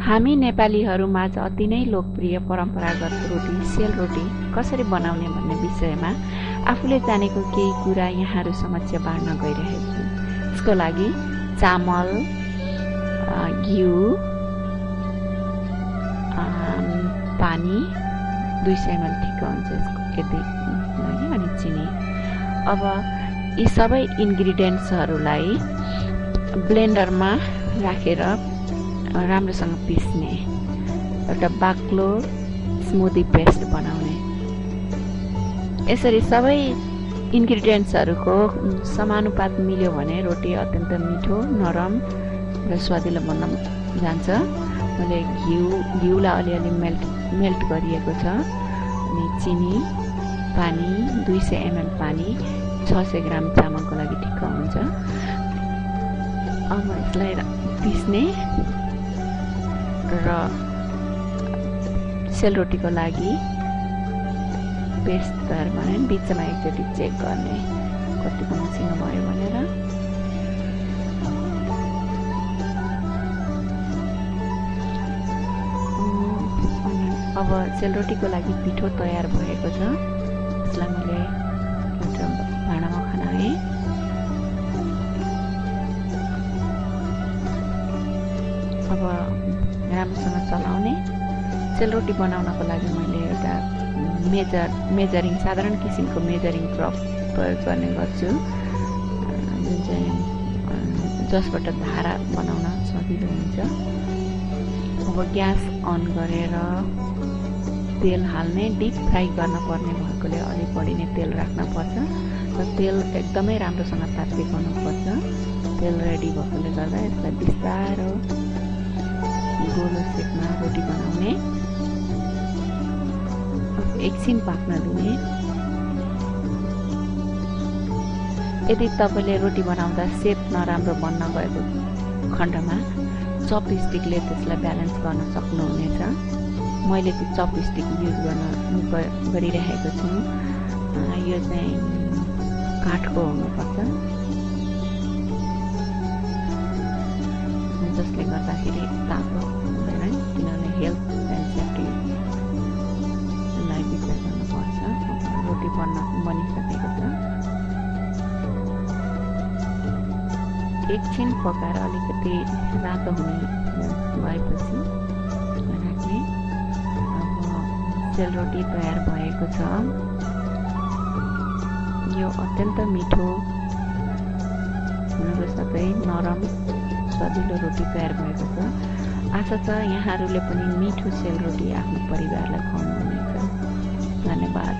हामी नेपालीहरूमाझ अति नै लोकप्रिय परम्परागत रोटी सेलरोटी कसरी बनाउने भन्ने विषयमा आफूले जानेको केही कुरा यहाँहरू समक्ष बाँड्न गइरहेको छु। यसको लागि चामल, घिउ, पानी 200 ml ठिक हुन्छ यति लागि, अनि चिनी। अब यी सबै इन्ग्रिडियन्ट्सहरूलाई ब्लेन्डरमा राखेर राम्रोसँग पिस्ने, एउटा बाक्लो स्मुदी पेस्ट बनाउने। यसरी सबै इन्ग्रिडियन्ट्सहरूको समानुपात मिल्यो भने रोटी अत्यन्त मिठो, नरम र स्वादिलो बन्न जान्छ। मैले घिउलाई अलिअलि मेल्ट गरिएको छ, अनि चिनी, पानी 200 ml पानी, 600 ग्राम चामलको लागि ठिक्क हुन्छ। अब यसलाई पिस्ने र सेलरोटीको लागि पेस्ट तयार गर्ने, बिचमा एकचोटि चेक गर्ने कतिको मसिनो भयो भनेर। अनि अब सेलरोटीको लागि पिठो तयार भएको छ। यसलाई मैले एउटा भाँडामा खनाएँ। अब राम्रोसँग चलाउने। सेलरोटी बनाउनको लागि मैले एउटा मेजरिङ साधारण किसिमको मेजरिङ कप प्रयोग गर्ने गर्छु, जुन चाहिँ जसबाट धारा बनाउन सजिलो हुन्छ। अब ग्यास अन गरेर तेल हाल्ने। डिप फ्राई गर्न पर्ने भएकोले अलि बढी नै तेल राख्न पर्छ र तेल एकदमै राम्रोसँग तात्तिनु पर्छ। तेल रेडी भएकोले गर्दा यसलाई बिस्तारो गोलो सेपमा रोटी बनाउने, एकछिन पाक्न दिने। यदि तपाईँले रोटी बनाउँदा सेप नराम्रो बन्न गएको खण्डमा चपस्टिकले त्यसलाई ब्यालेन्स गर्न सक्नुहुनेछ। मैले त्यो चपस्टिक युज गरिरहेको छु। यो चाहिँ काठको हुनुपर्छ, जसले गर्दाखेरि तातो हुँदैन, किनभने हेल्थ एन्ड सेफ्टीलाई विचार गर्नुपर्छ। रोटी बनिसकेको छ। एकछिन पकाएर अलिकति रातो हुने भएपछि राख्ने। अब सेलरोटी तयार भएको छ। यो अत्यन्त मिठो र साथै नरम स्वादिलो रोटी तयार भएको छ। आशा छ यहाँहरूले पनि मिठो सेलरोटी आफ्नो परिवारलाई खुवाउनुहुनेछ। धन्यवाद।